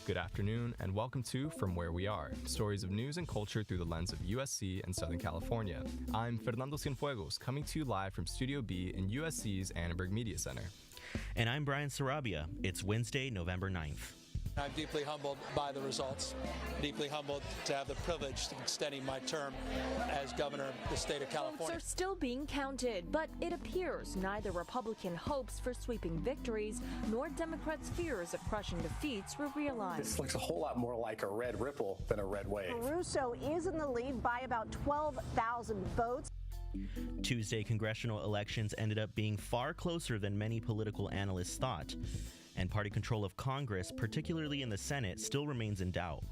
Good afternoon, and welcome to From Where We Are, stories of news and culture through the lens of USC and Southern California. I'm Fernando Cienfuegos, coming to you live from Studio B in USC's Annenberg Media Center. And I'm Brian Sarabia. It's Wednesday, November 9th. I'm deeply humbled by the results, deeply humbled to have the privilege of extending my term as governor of the state of California. Votes are still being counted, but it appears neither Republican hopes for sweeping victories nor Democrats' fears of crushing defeats were realized. This looks a whole lot more like a red ripple than a red wave. Caruso is in the lead by about 12,000 votes. Tuesday congressional elections ended up being far closer than many political analysts thought. And party control of Congress, particularly in the Senate, still remains in doubt.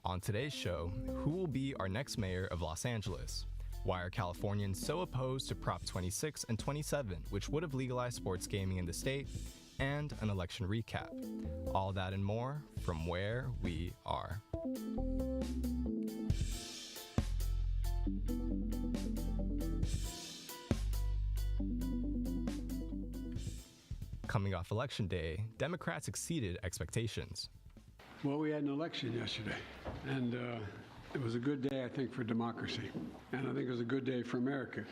On today's show, who will be our next mayor of Los Angeles? Why are Californians so opposed to Prop 26 and 27, which would have legalized sports gaming in the state? And an election recap. All that and more from Where We Are. Coming off Election Day, Democrats exceeded expectations. Well, we had an election yesterday, and it was a good day, I think, for democracy, and I think it was a good day for America.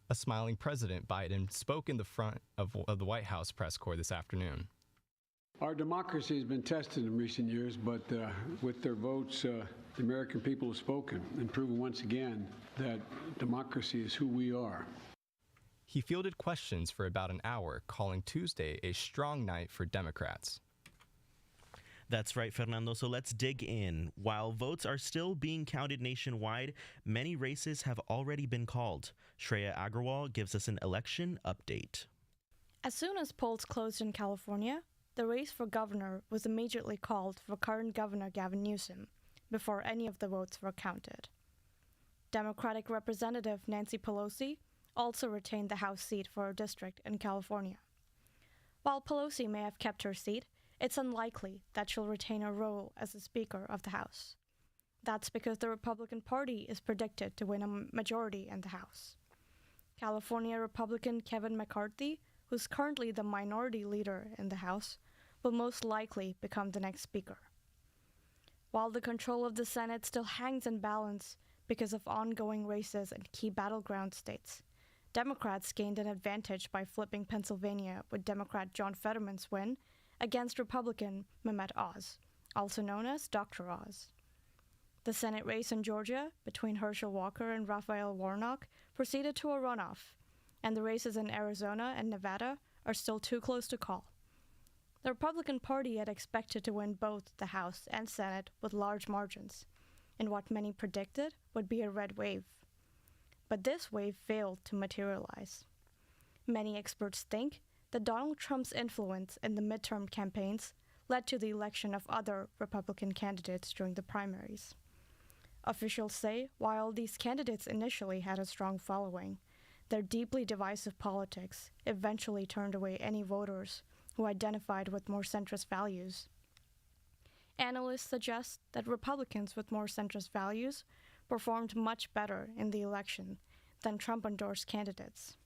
A smiling President Biden spoke in the front of the White House press corps this afternoon. Our democracy has been tested in recent years, but with their votes, the American people have spoken and proven once again that democracy is who we are. He fielded questions for about an hour, calling Tuesday a strong night for Democrats. That's right, Fernando. So let's dig in. While votes are still being counted nationwide, many races have already been called. Shreya Agrawal gives us an election update. As soon as polls closed in California, the race for governor was immediately called for current Governor Gavin Newsom, before any of the votes were counted. Democratic Representative Nancy Pelosi also retained the House seat for her district in California. While Pelosi may have kept her seat, it's unlikely that she'll retain her role as the Speaker of the House. That's because the Republican Party is predicted to win a majority in the House. California Republican Kevin McCarthy, who's currently the minority leader in the House, will most likely become the next Speaker. While the control of the Senate still hangs in balance because of ongoing races in key battleground states, Democrats gained an advantage by flipping Pennsylvania with Democrat John Fetterman's win against Republican Mehmet Oz, also known as Dr. Oz. The Senate race in Georgia between Herschel Walker and Raphael Warnock proceeded to a runoff, and the races in Arizona and Nevada are still too close to call. The Republican Party had expected to win both the House and Senate with large margins, in what many predicted would be a red wave. But this wave failed to materialize. Many experts think that Donald Trump's influence in the midterm campaigns led to the election of other Republican candidates during the primaries. Officials say while these candidates initially had a strong following, their deeply divisive politics eventually turned away any voters who identified with more centrist values. Analysts suggest that Republicans with more centrist values performed much better in the election than Trump-endorsed candidates.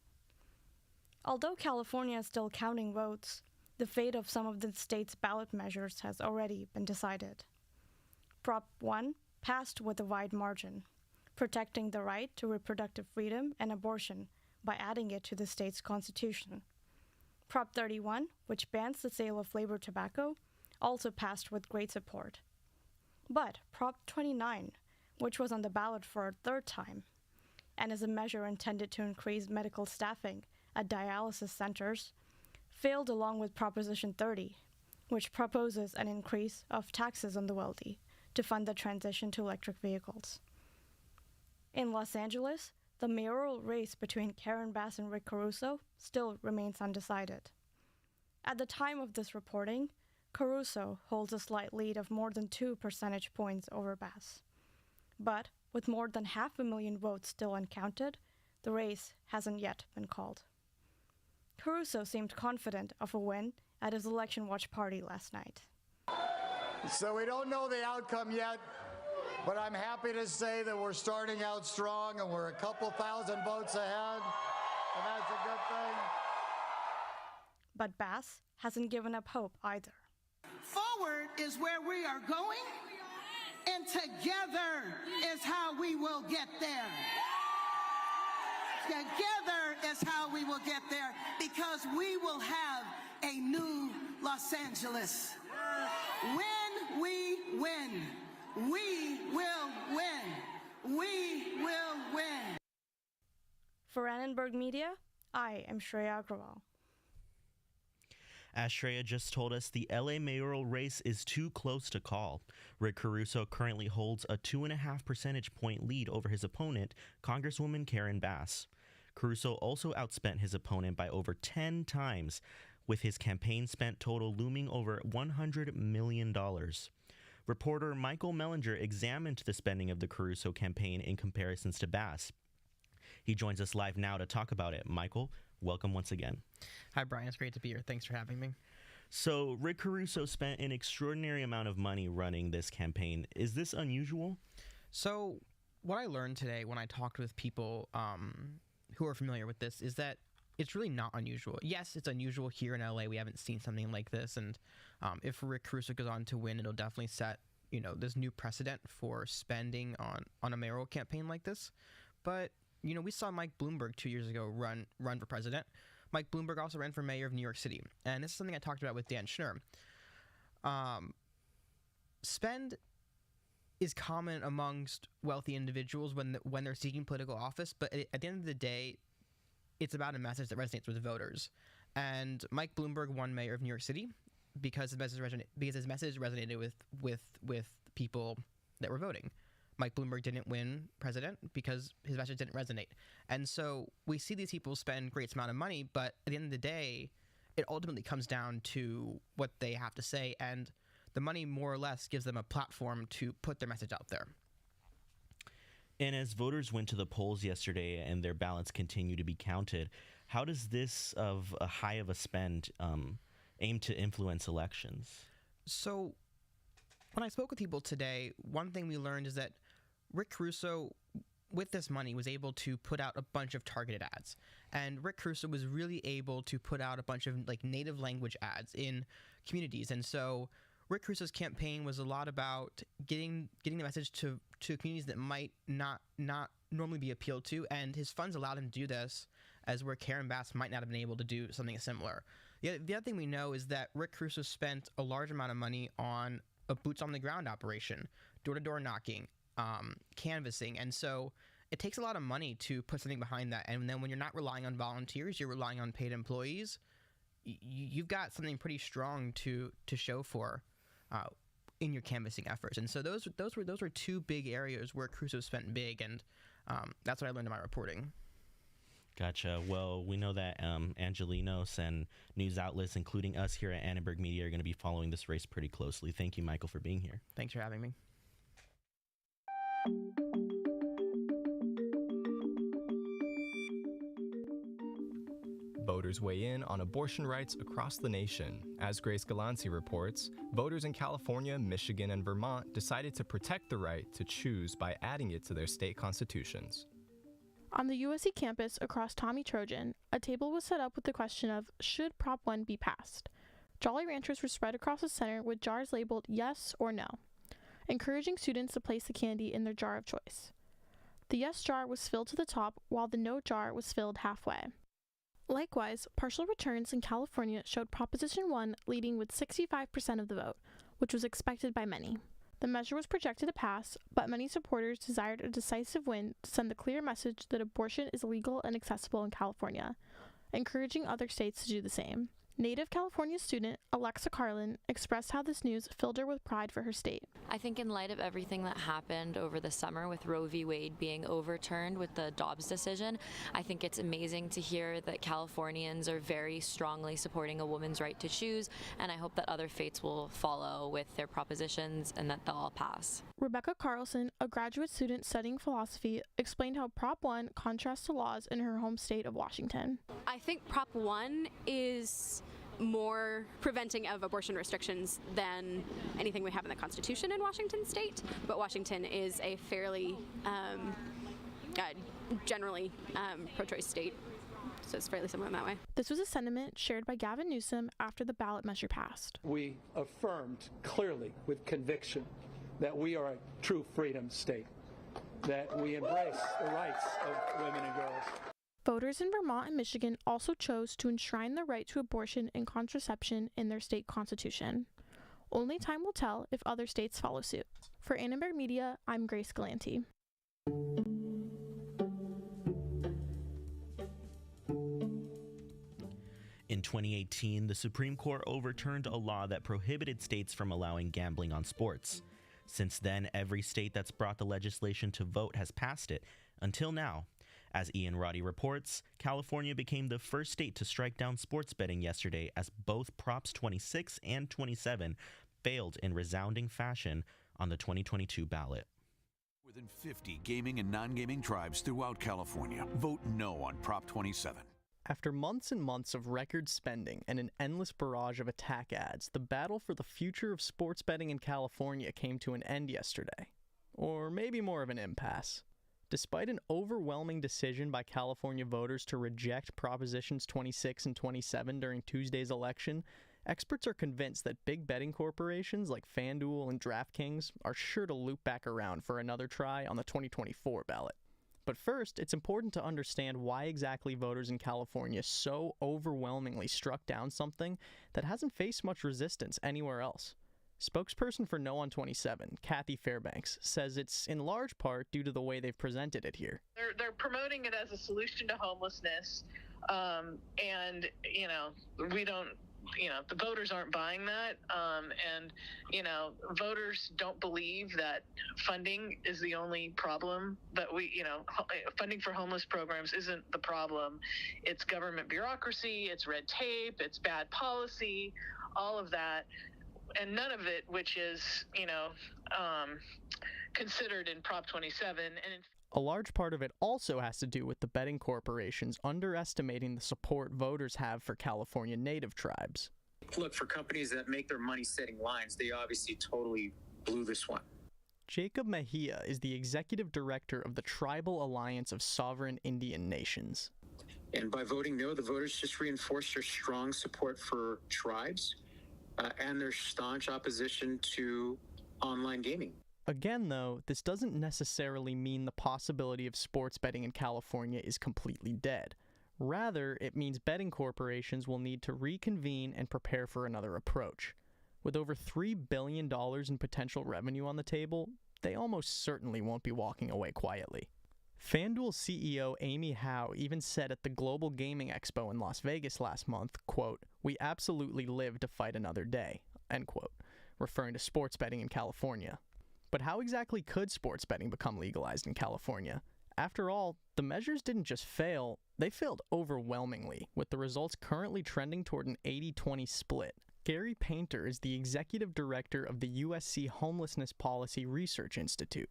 Although California is still counting votes, the fate of some of the state's ballot measures has already been decided. Prop 1 passed with a wide margin, protecting the right to reproductive freedom and abortion by adding it to the state's constitution. Prop 31, which bans the sale of flavored tobacco, also passed with great support. But Prop 29, which was on the ballot for a third time, and is a measure intended to increase medical staffing at dialysis centers, failed along with Proposition 30, which proposes an increase of taxes on the wealthy to fund the transition to electric vehicles. In Los Angeles, the mayoral race between Karen Bass and Rick Caruso still remains undecided. At the time of this reporting, Caruso holds a slight lead of more than 2 percentage points over Bass. But with more than 500,000 votes still uncounted, the race hasn't yet been called. Caruso seemed confident of a win at his election watch party last night. So we don't know the outcome yet, but I'm happy to say that we're starting out strong and we're a couple thousand votes ahead, and that's a good thing. But Bass hasn't given up hope either. Forward is where we are going, and together is how we will get there. Together is how we will get there, because we will have a new Los Angeles. When we win, we will win. We will win. For Annenberg Media, I am Shreya Agrawal. As Shreya just told us, the LA mayoral race is too close to call. Rick Caruso currently holds a 2.5 percentage point lead over his opponent, Congresswoman Karen Bass. Caruso also outspent his opponent by over 10 times, with his campaign spent total looming over $100 million. Reporter Michael Mellinger examined the spending of the Caruso campaign in comparisons to Bass. He joins us live now to talk about it. Michael, welcome once again. Hi, Brian. It's great to be here. Thanks for having me. So, Rick Caruso spent an extraordinary amount of money running this campaign. Is this unusual? So, what I learned today when I talked with people who are familiar with this is that it's really not unusual. Yes, it's unusual here in LA. We haven't seen something like this, and if Rick Caruso goes on to win, it'll definitely set this new precedent for spending on a mayoral campaign like this. But we saw Mike Bloomberg 2 years ago run for president. Mike Bloomberg also ran for mayor of New York City, and this is something I talked about with Dan Schnur. Spend is common amongst wealthy individuals when they're seeking political office, but at the end of the day, it's about a message that resonates with voters. And Mike Bloomberg won mayor of New York City because his message resonated with people that were voting. Mike Bloomberg didn't win president because his message didn't resonate. And so we see these people spend great amount of money, but at the end of the day, it ultimately comes down to what they have to say, and the money more or less gives them a platform to put their message out there. And as voters went to the polls yesterday and their ballots continue to be counted, how does this of a high of a spend aim to influence elections? So when I spoke with people today, one thing we learned is that Rick Caruso, with this money, was able to put out a bunch of targeted ads. And Rick Caruso was really able to put out a bunch of native language ads in communities. And so Rick Caruso's campaign was a lot about getting the message to communities that might not normally be appealed to, and his funds allowed him to do this, as where Karen Bass might not have been able to do something similar. The other thing we know is that Rick Caruso spent a large amount of money on a boots-on-the-ground operation, door-to-door knocking, canvassing, and so it takes a lot of money to put something behind that. And then when you're not relying on volunteers, you're relying on paid employees, you've got something pretty strong to show for in your canvassing efforts. And so those were two big areas where Caruso spent big, and that's what I learned in my reporting. Gotcha. Well, we know that Angelenos and news outlets, including us here at Annenberg Media, are going to be following this race pretty closely. Thank you, Michael, for being here. Thanks for having me. Voters weigh in on abortion rights across the nation. As Grace Galanzi reports, voters in California, Michigan, and Vermont decided to protect the right to choose by adding it to their state constitutions. On the USC campus across Tommy Trojan, a table was set up with the question of, should Prop 1 be passed? Jolly Ranchers were spread across the center with jars labeled yes or no, encouraging students to place the candy in their jar of choice. The yes jar was filled to the top, while the no jar was filled halfway. Likewise, partial returns in California showed Proposition 1 leading with 65% of the vote, which was expected by many. The measure was projected to pass, but many supporters desired a decisive win to send the clear message that abortion is legal and accessible in California, encouraging other states to do the same. Native California student Alexa Carlin expressed how this news filled her with pride for her state. I think in light of everything that happened over the summer with Roe v. Wade being overturned with the Dobbs decision, I think it's amazing to hear that Californians are very strongly supporting a woman's right to choose, and I hope that other states will follow with their propositions and that they'll all pass. Rebecca Carlson, a graduate student studying philosophy, explained how Prop 1 contrasts to laws in her home state of Washington. I think Prop 1 is more preventing of abortion restrictions than anything we have in the Constitution in Washington state, but Washington is a fairly generally pro-choice state, So it's fairly similar in that way. This was a sentiment shared by Gavin Newsom after the ballot measure passed. We affirmed clearly with conviction that we are a true freedom state, that we embrace the rights of women and girls. Voters in Vermont and Michigan also chose to enshrine the right to abortion and contraception in their state constitution. Only time will tell if other states follow suit. For Annenberg Media, I'm Grace Galanti. In 2018, the Supreme Court overturned a law that prohibited states from allowing gambling on sports. Since then, every state that's brought the legislation to vote has passed it, until now. As Ian Roddy reports, California became the first state to strike down sports betting yesterday as both Props 26 and 27 failed in resounding fashion on the 2022 ballot. More than 50 gaming and non-gaming tribes throughout California vote no on Prop 27. After months and months of record spending and an endless barrage of attack ads, the battle for the future of sports betting in California came to an end yesterday. Or maybe more of an impasse. Despite an overwhelming decision by California voters to reject Propositions 26 and 27 during Tuesday's election, experts are convinced that big betting corporations like FanDuel and DraftKings are sure to loop back around for another try on the 2024 ballot. But first, it's important to understand why exactly voters in California so overwhelmingly struck down something that hasn't faced much resistance anywhere else. Spokesperson for No on 27, Kathy Fairbanks, says it's in large part due to the way they've presented it here. They're promoting it as a solution to homelessness, and we don't. The voters aren't buying that, and voters don't believe that funding is the only problem. That funding for homeless programs isn't the problem. It's government bureaucracy, it's red tape, it's bad policy, all of that. And none of it, which is, considered in Prop 27. A large part of it also has to do with the betting corporations underestimating the support voters have for California native tribes. Look, for companies that make their money setting lines, they obviously totally blew this one. Jacob Mejia is the executive director of the Tribal Alliance of Sovereign Indian Nations. And by voting no, the voters just reinforced their strong support for tribes and their staunch opposition to online gaming. Again, though, this doesn't necessarily mean the possibility of sports betting in California is completely dead. Rather, it means betting corporations will need to reconvene and prepare for another approach. With over $3 billion in potential revenue on the table, they almost certainly won't be walking away quietly. FanDuel CEO Amy Howe even said at the Global Gaming Expo in Las Vegas last month, quote, "We absolutely live to fight another day," end quote, referring to sports betting in California. But how exactly could sports betting become legalized in California? After all, the measures didn't just fail, they failed overwhelmingly, with the results currently trending toward an 80-20 split. Gary Painter is the executive director of the USC Homelessness Policy Research Institute.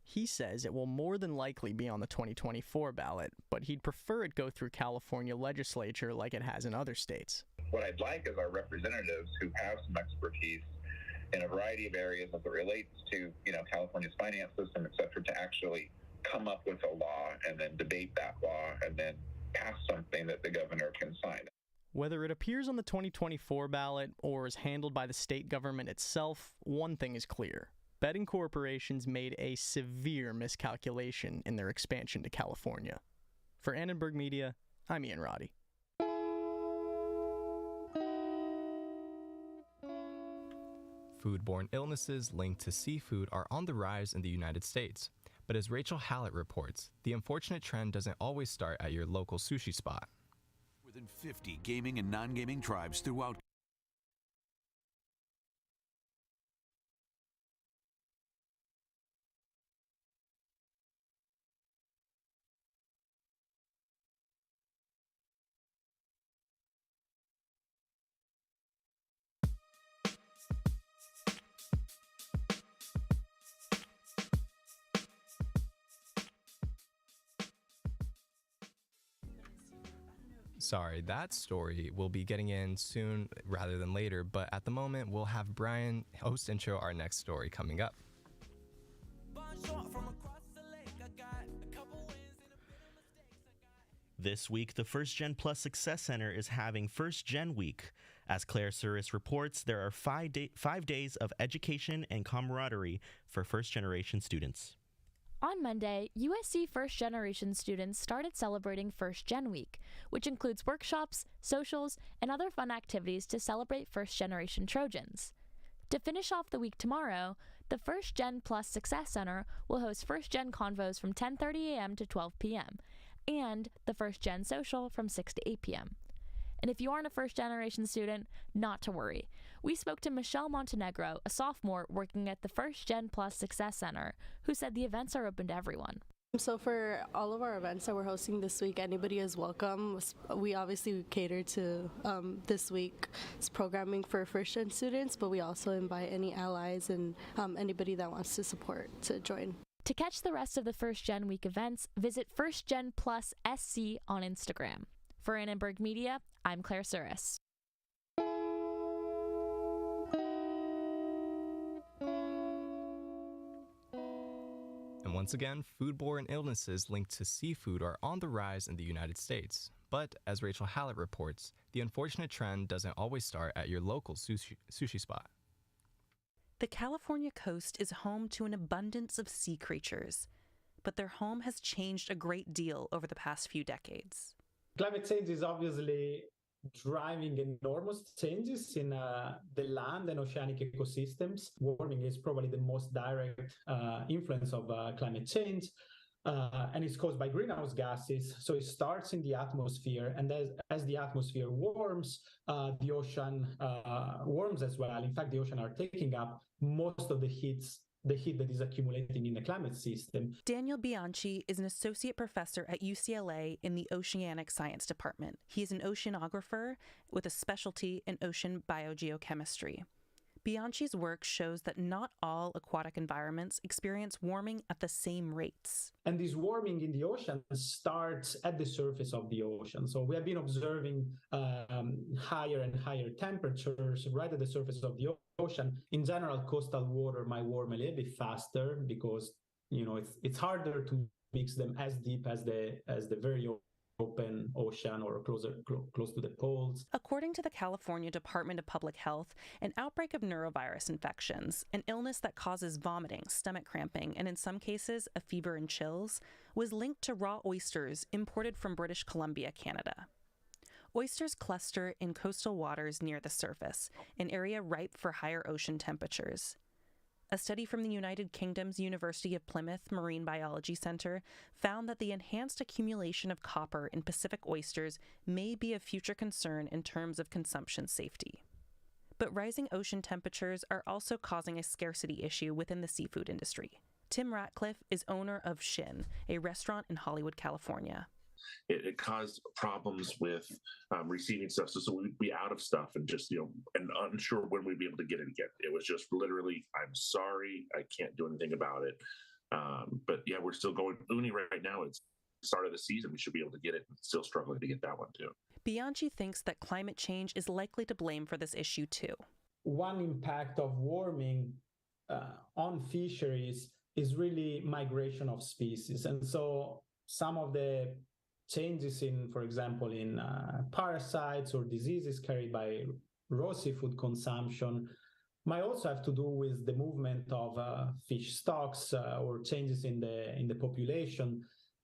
He says it will more than likely be on the 2024 ballot, but he'd prefer it go through California legislature like it has in other states. What I'd like is our representatives who have some expertise in a variety of areas as it relates to, California's finance system, et cetera, to actually come up with a law and then debate that law and then pass something that the governor can sign. Whether it appears on the 2024 ballot or is handled by the state government itself, one thing is clear. Betting corporations made a severe miscalculation in their expansion to California. For Annenberg Media, I'm Ian Roddy. Foodborne illnesses linked to seafood are on the rise in the United States. But as Rachel Hallett reports, the unfortunate trend doesn't always start at your local sushi spot. More than 50 gaming and non-gaming tribes throughout Sorry, that story we'll be getting in soon rather than later, but at the moment we'll have Brian host intro our next story coming up. This week, the First Gen Plus Success Center is having First Gen Week. As Claire Suris reports, there are 5 days of education and camaraderie for first-generation students. On Monday, USC first-generation students started celebrating First Gen Week, which includes workshops, socials, and other fun activities to celebrate first-generation Trojans. To finish off the week tomorrow, the First Gen Plus Success Center will host First Gen Convos from 10:30 a.m. to 12 p.m., and the First Gen Social from 6 to 8 p.m. And if you aren't a first-generation student, not to worry. We spoke to Michelle Montenegro, a sophomore working at the First Gen Plus Success Center, who said the events are open to everyone. So for all of our events that we're hosting this week, anybody is welcome. We obviously cater to this week's programming for first-gen students, but we also invite any allies and anybody that wants to support to join. To catch the rest of the First Gen Week events, visit First Gen Plus SC on Instagram. For Annenberg Media, I'm Claire Suris. And once again, foodborne illnesses linked to seafood are on the rise in the United States. But as Rachel Hallett reports, the unfortunate trend doesn't always start at your local sushi spot. The California coast is home to an abundance of sea creatures, but their home has changed a great deal over the past few decades. Climate change is obviously driving enormous changes in the land and oceanic ecosystems. Warming is probably the most direct influence of climate change, and it's caused by greenhouse gases. So it starts in the atmosphere, and as the atmosphere warms, the ocean warms as well. In fact, the ocean are taking up most of the heat that is accumulating in the climate system. Daniel Bianchi is an associate professor at UCLA in the Oceanic Science Department. He is an oceanographer with a specialty in ocean biogeochemistry. Bianchi's work shows that not all aquatic environments experience warming at the same rates. And this warming in the ocean starts at the surface of the ocean. So we have been observing higher and higher temperatures right at the surface of the ocean. In general, coastal water might warm a little bit faster because it's harder to mix them as deep as the very open ocean or close to the poles. According to the California Department of Public Health, an outbreak of neurovirus infections, an illness that causes vomiting, stomach cramping, and in some cases, a fever and chills, was linked to raw oysters imported from British Columbia, Canada. Oysters cluster in coastal waters near the surface, an area ripe for higher ocean temperatures. A study from the United Kingdom's University of Plymouth Marine Biology Center found that the enhanced accumulation of copper in Pacific oysters may be a future concern in terms of consumption safety. But rising ocean temperatures are also causing a scarcity issue within the seafood industry. Tim Ratcliffe is owner of Shin, a restaurant in Hollywood, California. It caused problems with receiving stuff. So we'd be out of stuff and just, and unsure when we'd be able to get it again. It was just literally, I'm sorry, I can't do anything about it. But yeah, we're still going uni right now. It's the start of the season. We should be able to get it. Still struggling to get that one too. Bianchi thinks that climate change is likely to blame for this issue too. One impact of warming on fisheries is really migration of species. And so some of the changes for example, in parasites or diseases carried by raw seafood consumption might also have to do with the movement of fish stocks or changes in the population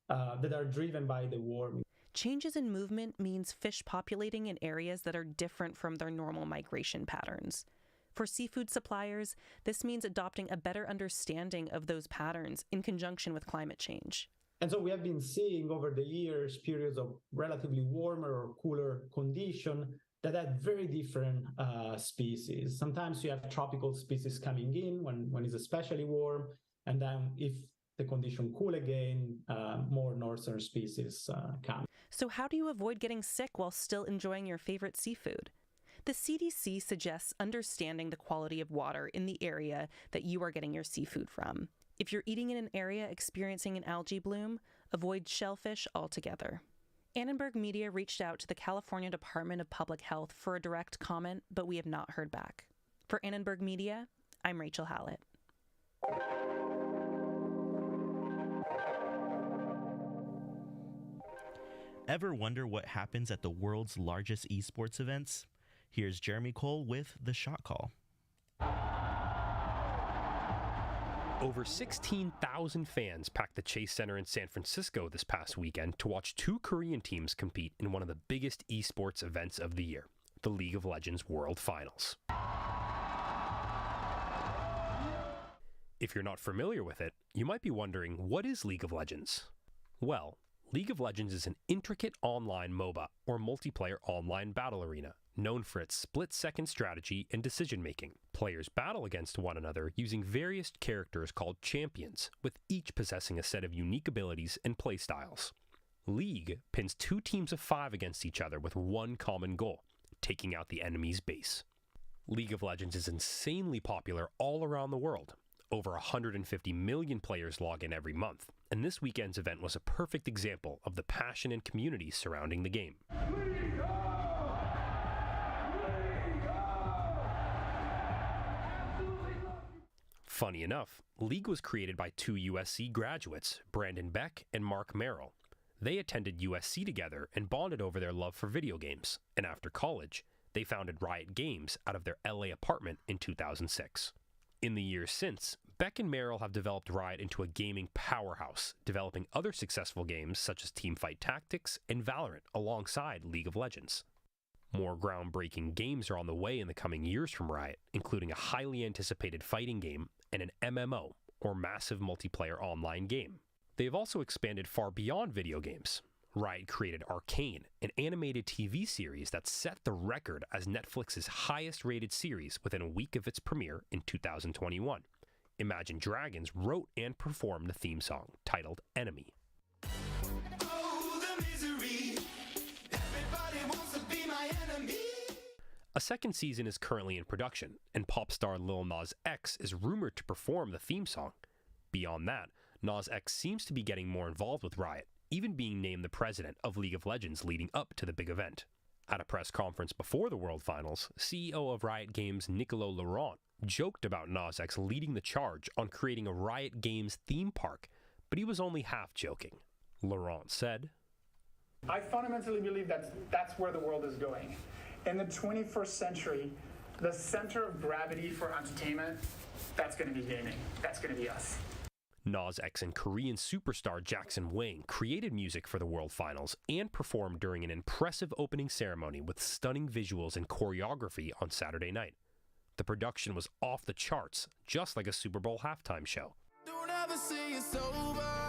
that are driven by the warming. Changes in movement means fish populating in areas that are different from their normal migration patterns. For seafood suppliers, this means adopting a better understanding of those patterns in conjunction with climate change. And so we have been seeing over the years periods of relatively warmer or cooler condition that had very different species. Sometimes you have tropical species coming in when it's especially warm, and then if the condition cool again, more northern species come. So how do you avoid getting sick while still enjoying your favorite seafood? The CDC suggests understanding the quality of water in the area that you are getting your seafood from. If you're eating in an area experiencing an algae bloom, avoid shellfish altogether. Annenberg Media reached out to the California Department of Public Health for a direct comment, but we have not heard back. For Annenberg Media, I'm Rachel Hallett. Ever wonder what happens at the world's largest esports events? Here's Jeremy Cole with The Shot Call. Over 16,000 fans packed the Chase Center in San Francisco this past weekend to watch two Korean teams compete in one of the biggest esports events of the year, the League of Legends World Finals. If you're not familiar with it, you might be wondering, what is League of Legends? Well, League of Legends is an intricate online MOBA, or multiplayer online battle arena, known for its split-second strategy and decision-making. Players battle against one another using various characters called champions, with each possessing a set of unique abilities and playstyles. League pins two teams of 5 against each other with one common goal, taking out the enemy's base. League of Legends is insanely popular all around the world. Over 150 million players log in every month, and this weekend's event was a perfect example of the passion and community surrounding the game. Funny enough, League was created by two USC graduates, Brandon Beck and Mark Merrill. They attended USC together and bonded over their love for video games, and after college, they founded Riot Games out of their LA apartment in 2006. In the years since, Beck and Merrill have developed Riot into a gaming powerhouse, developing other successful games such as Teamfight Tactics and Valorant alongside League of Legends. More groundbreaking games are on the way in the coming years from Riot, including a highly anticipated fighting game and an MMO, or massive multiplayer online game. They have also expanded far beyond video games. Riot created Arcane, an animated TV series that set the record as Netflix's highest-rated series within a week of its premiere in 2021. Imagine Dragons wrote and performed the theme song, titled Enemy. A second season is currently in production, and pop star Lil Nas X is rumored to perform the theme song. Beyond that, Nas X seems to be getting more involved with Riot, even being named the president of League of Legends leading up to the big event. At a press conference before the World Finals, CEO of Riot Games Niccolo Laurent joked about Nas X leading the charge on creating a Riot Games theme park, but he was only half joking. Laurent said, I fundamentally believe that's where the world is going. In the 21st century, the center of gravity for entertainment, that's going to be gaming. That's going to be us. Nas X and Korean superstar Jackson Wang created music for the World Finals and performed during an impressive opening ceremony with stunning visuals and choreography on Saturday night. The production was off the charts, just like a Super Bowl halftime show. Don't ever say it's over.